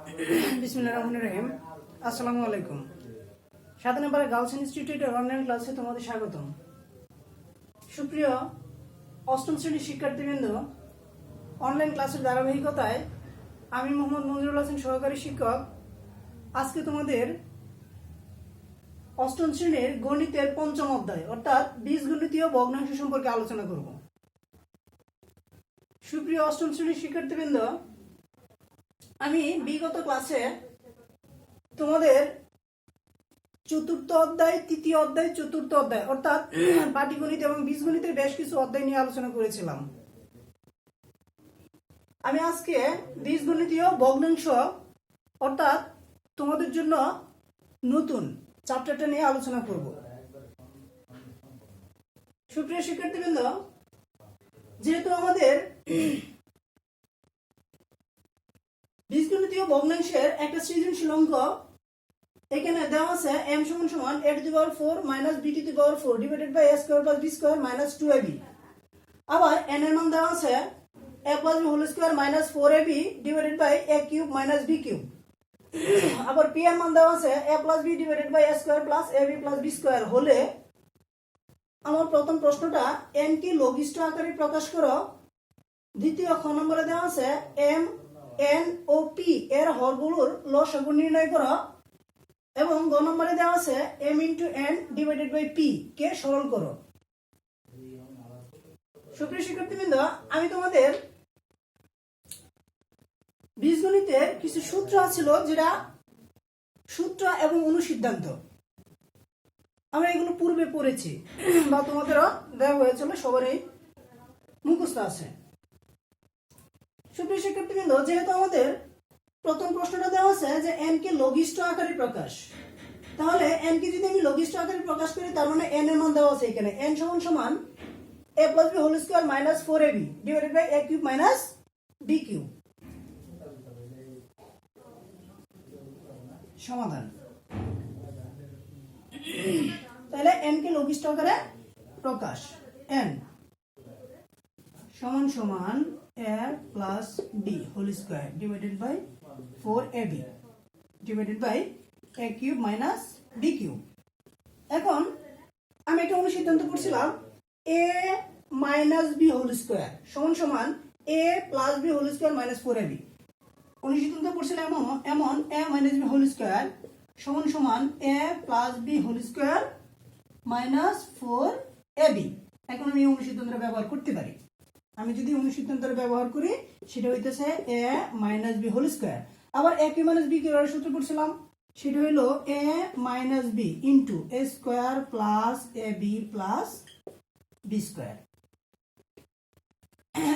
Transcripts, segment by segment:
বিসমিল্লাহির রহমানির রহিম। আসসালামু আলাইকুম। 7 নম্বরে গার্লস ইনস্টিটিউটের অনলাইন ক্লাসে তোমাদের স্বাগতম। সুপ্রিয় অষ্টম শ্রেণীর শিক্ষার্থীবৃন্দ, অনলাইন ক্লাসের ধারাবাহিকতায় আমি মোহাম্মদ মঞ্জুরুল হাসান সহকারী শিক্ষক আজকে তোমাদের অষ্টম শ্রেণীর গণিতের পঞ্চম অধ্যায় অর্থাৎ বীজগণিতীয় ভগ্নাংশ সম্পর্কে আলোচনা করব। সুপ্রিয় অষ্টম শ্রেণীর শিক্ষার্থীবৃন্দ, আমি বিগত ক্লাসে তোমাদের চতুর্থ অধ্যায়, তৃতীয় অধ্যায়, চতুর্থ অধ্যায় অর্থাৎ পাটিগণিত এবং বীজগণিতের বেশ কিছু অধ্যায় নিয়ে আলোচনা করেছিলাম। আমি আজকে বীজগণিতীয় ভগ্নাংশ অর্থাৎ তোমাদের জন্য নতুন চ্যাপ্টারটা নিয়ে আলোচনা করব। সুপ্রিয় শিক্ষার্থীবৃন্দ, যেহেতু আমাদের বীজগণিতীয় ভগ্নাংশের একটা সৃজনশীল অঙ্ক এখানে দেওয়া আছে m = a to the power 4 - b to the power 4 divided by a square plus b square minus 2ab। আবার n এর মান দেওয়া আছে a plus b whole square minus 4ab divided by a cube minus b cube। আবার p এর মান দেওয়া আছে a plus b divided by a square plus ab plus b square হলে আমার প্রথম প্রশ্নটা n কে লঘিষ্ঠ আকারে প্রকাশ করো। দ্বিতীয় খ নম্বরে দেওয়া আছে m n ও p এর হরগুলোর লসাগু নির্ণয় করো এবং গ নম্বরে দেওয়া আছে m * n divided by p কে সরল করো। সুপ্রিয় শিক্ষার্থীবৃন্দ, আমি তোমাদের বীজগণিতের কিছু সূত্র ছিল যেটা সূত্র এবং অনুসিদ্ধান্ত আমরা এগুলো পূর্বে পড়েছি বা তোমাদেরও দেওয়া হয়েছিল, সবারই মুখস্থ আছে। সুপ্রিয় শিক্ষার্থীবৃন্দ, যেহেতু আমাদের প্রথম প্রশ্নটা দেওয়া আছে যে n কে লঘিষ্ঠ আকারে প্রকাশ, তাহলে n কে যদি আমি লঘিষ্ঠ আকারে প্রকাশ করি তার মানে n এর মান দেওয়া আছে এখানে n = a plus b whole square minus 4ab divided by a cube minus b cube। সমাধান। তাহলে n কে লঘিষ্ঠ আকারে প্রকাশ n = a plus b whole square divided by 4ab divided by a cube minus b cube। এখন আমি একটা অনুসিদ্ধান্ত করছিলাম a minus b whole square = a plus b whole square minus 4ab। অনুসিদ্ধান্ত করছিলাম এমন a minus b whole square = a plus b whole square minus 4ab। এখন আমি এই অনুসিদ্ধান্তটা ব্যবহার করতে পারি। আমি যদি অনুসিদ্ধান্তটা ব্যবহার করি সেটা হইতেছে a minus b whole square। আবার a cube minus b cube এর সূত্র পড়ছিলাম, সেটা হলো a minus b into a square plus ab plus b square।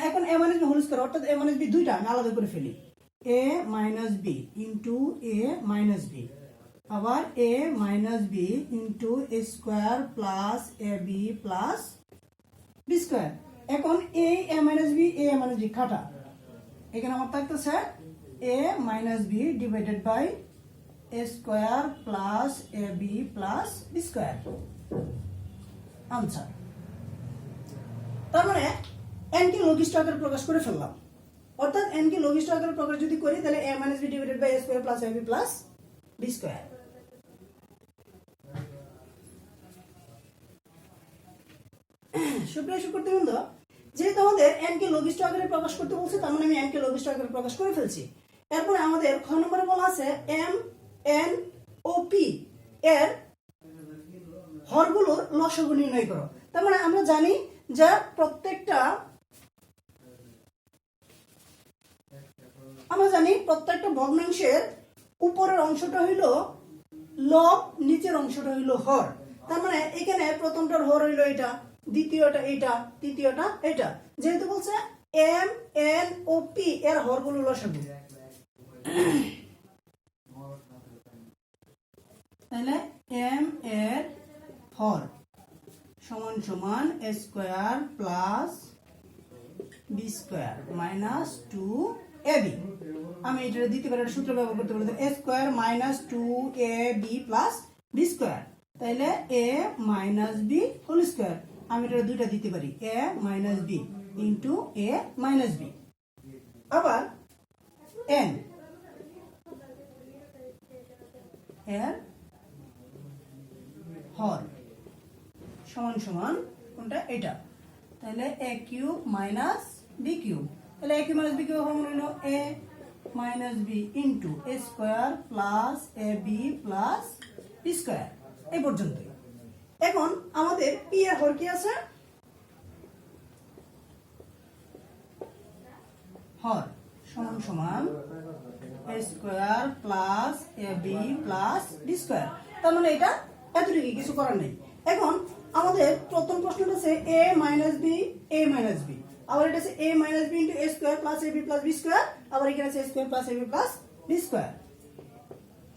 এখন a minus b whole square অর্থাৎ a minus b দুইটা আমি আলাদা করে ফেলি, a minus b into a minus b আবার a minus b into a square plus ab plus b square। এখন a minus b কাটা, এখানে আমার থাকতেছে a minus b divided by a square plus ab plus b square। Answer. তার মানে n কে লঘিষ্ঠ আকারে প্রকাশ করে ফেললাম, অর্থাৎ n কে লঘিষ্ঠ আকারে প্রকাশ যদি করি তাহলে a minus b divided by a square plus ab plus b square। সুপ্রিয় শিক্ষার্থীবৃন্দ, যেহেতু আমাদের n কে লঘিষ্ঠ আকারে প্রকাশ করতে বলছে তার মানে আমি n কে লঘিষ্ঠ আকারে প্রকাশ করে ফেলছি। এরপর আমাদের খ নম্বরে বলা আছে m n ও p এর হরগুলোর লসাগু নির্ণয় করো। তার মানে আমরা জানি যে প্রত্যেকটা ভগ্নাংশের উপরের অংশটা হইল লব, নিচের অংশটা হইল হর। তার মানে এখানে প্রথমটার হর হইল এটা, দ্বিতীয়টা এটা, তৃতীয়টা এটা। যেহেতু বলছে m n ও p এর হরগুলো লসাগু, তাহলে m এর হর = a square plus b square minus 2ab। আমি এটা দিতে পারি, সূত্র ব্যবহার করতে পারি a square minus 2ab plus b square। তাহলে a minus b whole square আমি এটা দুইটা দিতে পারি a minus b into a minus b। আবার n এর হর সমান সমান কোনটা এটা, তাহলে a cube minus b cube, তাহলে a cube minus b cube formula হলো a minus b into a square plus a b plus b square, এই পর্যন্তই। এখন আমাদের পি এর হর কি আছে, হর সমান সমান এ square plus a b plus b square, তার মানে এটা এতটুকু, কিছু করার নেই। এখন আমাদের প্রথম প্রশ্নটা আছে a minus b, a minus b, আবার এটা আছে a minus b into a square plus a b plus b square, আবার এখানে আছে এ square plus a b plus b square.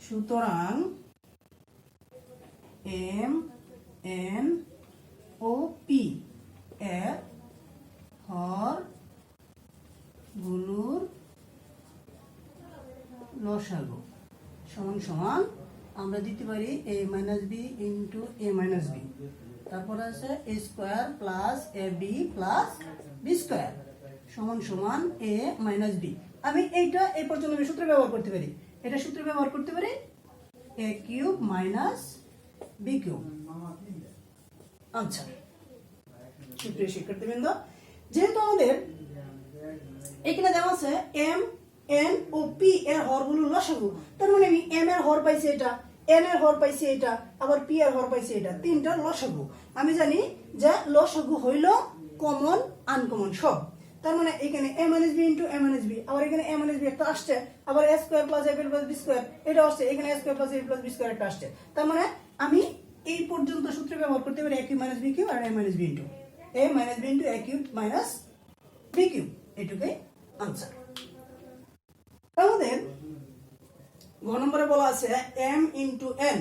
সুতরাং এম এন ও পি এর হর গুলোর লসাগু সমান সমান আমরা দিতে পারি a minus b into a minus b, তারপর আছে এ square plus a b plus b square সমান সমান এ মাইনাস বি। আমি এইটা এই পর্যন্ত আমি সূত্র ব্যবহার করতে পারি, এটা সূত্র ব্যবহার করতে পারি a cube minus b cube. আচ্ছা সুপ্রিয় শিক্ষার্থীবৃন্দ, যেহেতু আমাদের এখানে দেওয়া আছে এম এন ও পি এর হরগুলো লসাগু, তার মানে আমি এম এর হর পাইছি এটা, এন এর হর পাইছি এটা, আবার পি এর হর পাইছি এটা, তিনটা লসাগু। আমি জানি যে লসাগু হইল কমন আনকমন সব, তার মানে এখানে এ minus b into a minus b, আবার এখানে এ মাইনাস বি একটা আসছে, আবার এ square plus a b plus b square এটা আসছে, এখানে এ square plus a b plus b square একটা আসছে, তার মানে আমি এই পর্যন্ত সূত্র ব্যবহার করতে পারি a cube minus b cube আর a minus b into a minus b into a cube minus b cube, এটুকুই আনসার। আমাদের ঘ নম্বরে বলা আছে m into n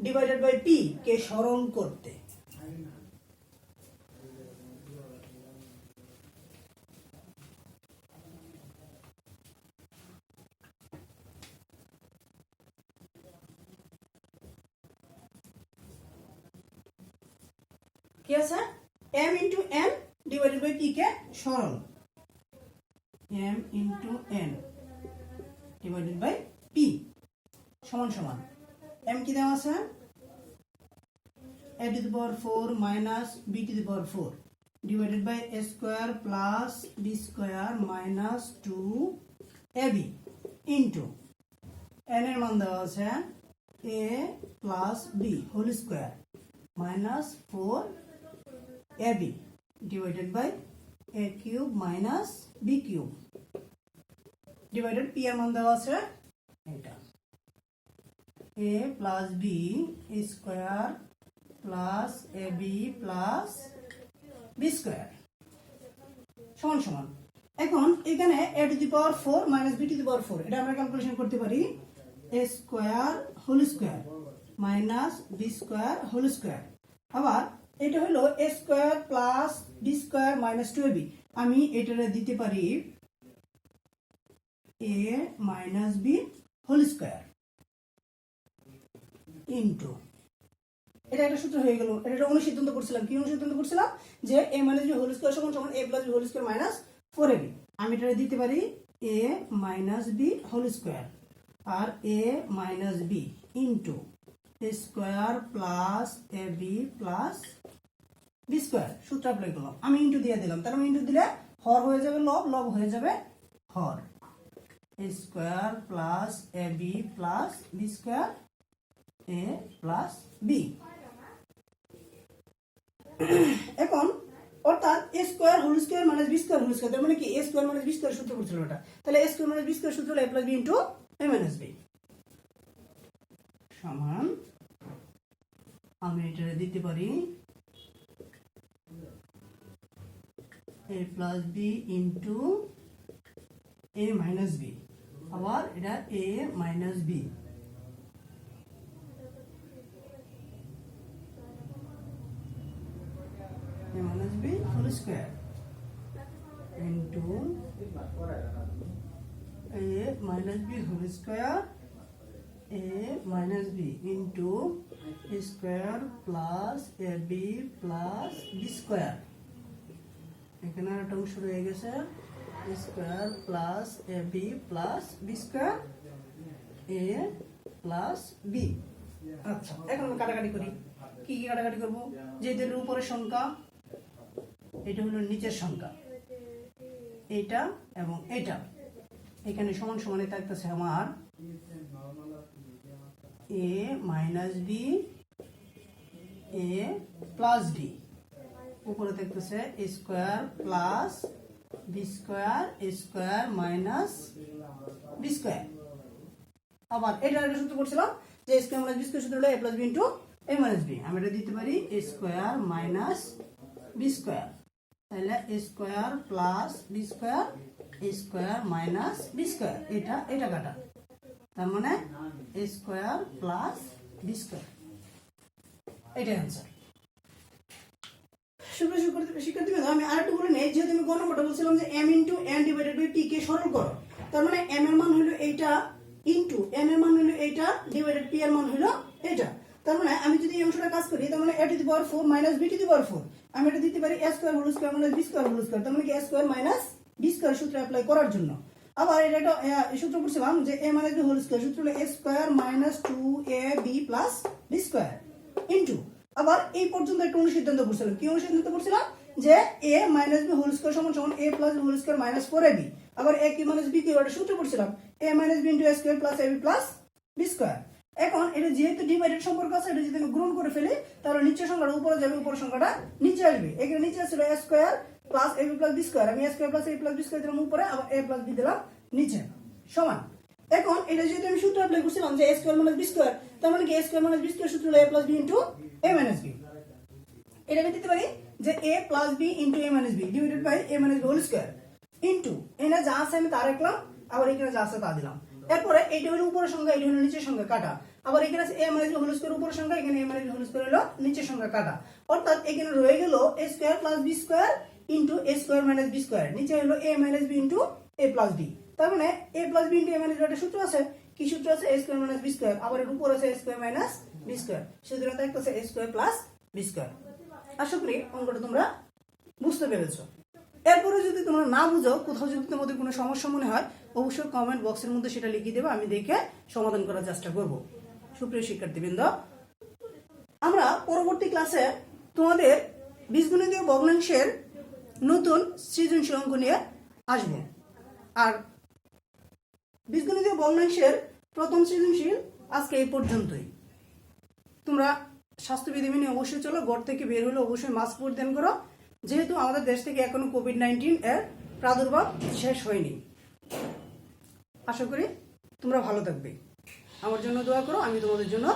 divided by p কে সরল করতে। কি আছে, m into n divided by p কে সরল, m into n divided by p সমান সমান m কি দেওয়া আছে, a to the power 4 minus b to the power 4 divided by a square plus b square minus 2ab into n এর মান দেওয়া আছে a plus b whole square minus 4ab divided by a cube minus b cube divided p এর মান দেওয়া আছে এটা a plus b square plus ab plus b square সমান সমান। এখন এখানে a to the power 4 minus b to the power 4 এটা আমরা ক্যালকুলেশন করতে পারি a square whole square minus b square whole square, আবার এটা হলো a square plus b square minus 2ab, আমি এটারে দিতে পারি a minus b whole square into, এটা একটা সূত্র হয়ে গেল। এটা অনুসিদ্ধান্ত করছিলাম, কি অনুসিদ্ধান্ত করছিলাম যে a minus b whole square সমান সমান a plus b whole square minus 4ab, আমি এটা দিতে পারি a minus b whole square আর a minus b into a square plus ab plus b square, সূত্র অ্যাপ্লাই করলাম, আমি ইনটু দিয়ে দিলাম, তার মানে ইনটু দিলে হর হয়ে যাবে লব, লব হয়ে যাবে হর, a square plus ab plus b square a plus b। এখন অর্থাৎ a square whole square minus b square whole square, তার মানে কি a square minus b square সূত্র করছিলাম এটা, তাহলে a square minus b square সূত্র হলো a plus b into a minus b সমান, আমি এটা দিতে পারি a plus b into a minus b, আবার এটা a minus b minus b whole square into a minus b whole square a minus b into a square plus ab plus b square, এখানে একটা অংশ রয়ে গেছে a square plus ab plus b square A plus B. আচ্ছা, এখন আমরা কাটাকাটি করি। কি কি কাটাকাটি করবো? যেহেতু এর উপরের সংখ্যা, এটা হলো নিচের সংখ্যা, এইটা এবং এটা এখানে সমান সমানে থাকতেছে আমার এ minus B A plus D, উপরে থাকতেছে এ স্কোয়ার প্লাস বি স্কোয়ার এ স্কোয়ার মাইনাস বি স্কোয়ার। আবার এটা একটা সূত্র করছিলাম যে স্কোয়ার মাইনাস বি স্কোয়ার সূত্র হলো এ plus B into a minus B. আমি এটা দিতে পারি এ স্কোয়ার মাইনাস বি স্কোয়ার, তাহলে এ স্কোয়ার প্লাস বি স্কোয়ার এ স্কোয়ার মাইনাস বি স্কোয়ার, এটা এটা কাটা, তার মানে এ স্কোয়ার প্লাস বি স্কোয়ার, এটাই অ্যান্সার। শিক্ষার্থীবৃন্দ, আমি আরেকটু বলে নেই, যেহেতু আমি গ নম্বরটা বলছিলাম যে m into n divided by T কে সরল করো, তার মানে m এর মান হলো এইটা ইন্টু n এর মান হলো এইটা ডিভাইডেড p এর মান হলো এটা। তার মানে আমি যদি এই অংশটা কাজ করি, তার মানে a to the power 4 minus b to the power 4, আমি এটা দিতে পারি a square whole square minus b square whole square, তার মানে কি a square minus b square সূত্র অ্যাপ্লাই করার জন্য। আবার এটা একটা সূত্র পড়ছিলাম যে a minus b whole square সূত্র হলো a square minus 2ab plus b square into, আবার এই পর্যন্ত একটা অনুসিদ্ধান্ত পড়ছিলাম। কি অনুসিদ্ধান্ত পড়ছিলাম? যে a minus b whole square সমান সমান a plus b whole square minus 4ab। আবার a cube minus b cube একটা সূত্র পড়ছিলাম a minus b into a square plus ab plus b square. এখন এটা যেহেতু ডিভাইডেড সম্পর্ক আছে, এটা যদি আমি গ্রহণ করে ফেলি তাহলে নিচের সংখ্যাটা উপরে যাবে, উপরের সংখ্যাটা নিচে আসবে। এখানে নিচে ছিল a square plus ab plus b square, আমি a square plus ab plus b square দিলাম উপরে, আবার a প্লাস b দিলাম নিচে, সমান। এখন এটা যেহেতু আমি সূত্র অ্যাপ্লাই করছিলাম যে a square minus b square, তার মানে কি a square minus b square সূত্র হলো a plus b into a minus b। এটা আমি দিতে পারি যে a plus b into a minus b divided by a minus b whole square into এখানে যা আছে আমি তা রাখলাম, আবার এখানে যা আছে তা দিলাম। এরপরে এইটা হলো উপরের সংখ্যা, এটা হলো নিচের সংখ্যা, কাটা। আবার এখানে আছে a minus b whole square উপরের সংখ্যা, এখানে a minus b whole square হলো নিচের সংখ্যা, কাটা। অর্থাৎ এখানে রয়ে গেল a square plus b square into a square minus b square, নিচে হলো a minus b into a plus b। তার মানে a plus b into a minus b একটা সূত্র আছে। কি সূত্র আছে? a square minus b square, আবার এর উপরে আছে a square minus b square, সুতরাং থাকতেছে a square plus b square. আশা করি অঙ্কটা তোমরা বুঝতে পেরেছো। এরপরে যদি তোমরা না বুঝো, কোথাও যদি তোমাদের কোনো সমস্যা মনে হয়, অবশ্যই কমেন্ট বক্সের মধ্যে সেটা লিখে দেবে, আমি দেখে সমাধান করার চেষ্টা করব। সুপ্রিয় শিক্ষার্থীবৃন্দ, আমরা পরবর্তী ক্লাসে তোমাদের বীজগণিতীয় ভগ্নাংশের নতুন সৃজনশীল অঙ্ক নিয়ে আসবো। আর বীজগণিতীয় ভগ্নাংশের প্রথম সৃজনশীল আজকে এই পর্যন্তই। তোমরা স্বাস্থ্যবিধি মেনে অবশ্যই চলো, ঘর থেকে বের হলে অবশ্যই মাস্ক পরিধান করো, যেহেতু আমাদের দেশ থেকে এখনো কোভিড-19 এর প্রাদুর্ভাব শেষ হয়নি। আশা করি তোমরা ভালো থাকবে। আমার জন্য দোয়া করো, আমি তোমাদের জন্য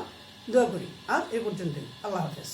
দোয়া করি। আর এ পর্যন্তই। আল্লাহ হাফেজ।